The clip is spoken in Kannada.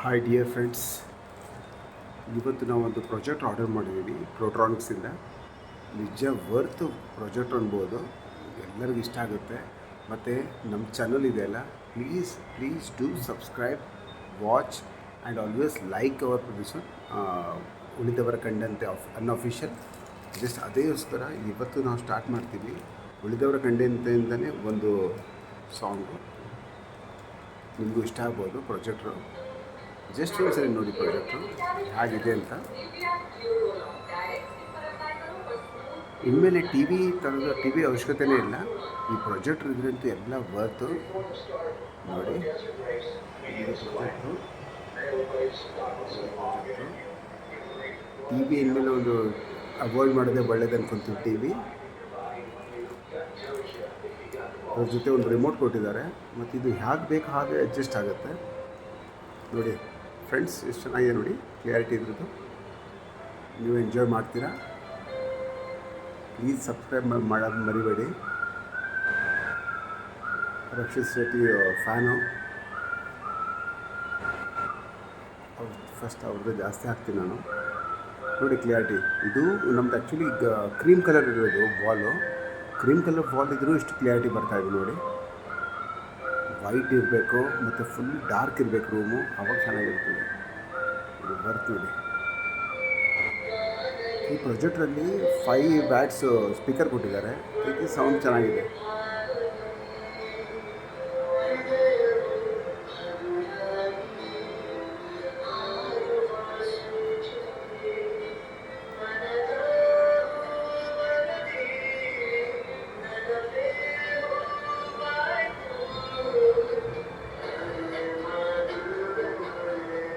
ಹಾಯ್ ಡಿಯರ್ ಫ್ರೆಂಡ್ಸ್, ಇವತ್ತು ನಾವು ಒಂದು ಪ್ರಾಜೆಕ್ಟ್ ಆರ್ಡರ್ ಮಾಡಿದ್ದೀವಿ ಪ್ರೋಟ್ರಾನಿಕ್ಸಿಂದ. ನಿಜ ವರ್ತ್ ಪ್ರಾಜೆಕ್ಟ್ ಅನ್ಬೋದು, ಎಲ್ಲರಿಗೂ ಇಷ್ಟ ಆಗುತ್ತೆ. ಮತ್ತು ನಮ್ಮ ಚಾನಲ್ ಇದೆಯಲ್ಲ, please do subscribe, watch and always like our producer ಉಳಿದವರ ಕಂಡಂತೆ ಅನ್ಅಫಿಷಿಯಲ್. ಜಸ್ಟ್ ಅದೇಗೋಸ್ಕರ ಇವತ್ತು ನಾವು ಸ್ಟಾರ್ಟ್ ಮಾಡ್ತೀವಿ. ಉಳಿದವರ ಕಂಡಂತೆಯಿಂದಲೇ ಒಂದು ಸಾಂಗು ನಿಮಗೂ ಇಷ್ಟ ಆಗ್ಬೋದು. ಪ್ರಾಜೆಕ್ಟ್ರು ಜಸ್ಟ್ ಒಂದ್ಸರಿ ನೋಡಿ ಪ್ರಾಜೆಕ್ಟು ಹೇಗಿದೆ ಅಂತ. ಇನ್ಮೇಲೆ ಟಿ ವಿ ಅವಶ್ಯಕತೆಯೇ ಇಲ್ಲ. ಈ ಪ್ರಾಜೆಕ್ಟ್ರ್ ಇದ್ರಂತೂ ಎಲ್ಲ ವರ್ತು. ನೋಡಿ, ಇದು ಪ್ರಾಜೆಕ್ಟ್ರು. ಟಿ ವಿ ಇನ್ಮೇಲೆ ಒಂದು ಅವಾಯ್ಡ್ ಮಾಡೋದೇ ಒಳ್ಳೇದು ಅನ್ಕೊತೀವಿ. ಟಿ ವಿ ಅದ್ರ ಜೊತೆ ಒಂದು ರಿಮೋಟ್ ಕೊಟ್ಟಿದ್ದಾರೆ, ಮತ್ತು ಇದು ಹೇಗೆ ಬೇಕು ಹಾಗೆ ಅಡ್ಜಸ್ಟ್ ಆಗುತ್ತೆ. ನೋಡಿ ಫ್ರೆಂಡ್ಸ್, ಎಷ್ಟು ಚೆನ್ನಾಗಿದೆ ನೋಡಿ, ಕ್ಲಿಯಾರಿಟಿ ಇದ್ರದ್ದು. ನೀವು ಎಂಜಾಯ್ ಮಾಡ್ತೀರಾ. ಪ್ಲೀಸ್ ಸಬ್ಸ್ಕ್ರೈಬ್ ಮಾಡೋದು ಮರಿಬೇಡಿ. ರಕ್ಷಿತ್ ಶೆಟ್ಟಿ ಫ್ಯಾನು. ಫಸ್ಟ್ ಅವ್ರದ್ದು ಜಾಸ್ತಿ ಹಾಕ್ತೀನಿ ನಾನು. ನೋಡಿ ಕ್ಲಿಯಾರಿಟಿ. ಇದು ನಮ್ದು ಆ್ಯಕ್ಚುಲಿ ಈಗ ಕ್ರೀಮ್ ಕಲರ್ ಇರೋದು ವಾಲು. ಕ್ರೀಮ್ ಕಲರ್ ವಾಲ್ ಇದ್ರೂ ಇಷ್ಟು ಕ್ಲಿಯಾರಿಟಿ ಬರ್ತಾಯಿದೆ ನೋಡಿ. ವೈಟ್ ಇರಬೇಕು ಮತ್ತು ಫುಲ್ ಡಾರ್ಕ್ ಇರಬೇಕು ರೂಮು, ಆವಾಗ ಚೆನ್ನಾಗಿರ್ತದೆ. ಇದು ಬರ್ತ್ ನೋಡಿ. ಈ ಪ್ರೊಜೆಕ್ಟ್ರಲ್ಲಿ 5 ವ್ಯಾಟ್ಸ್ ಸ್ಪೀಕರ್ ಕೊಟ್ಟಿದ್ದಾರೆ. ಇದಕ್ಕೆ ಸೌಂಡ್ ಚೆನ್ನಾಗಿದೆ.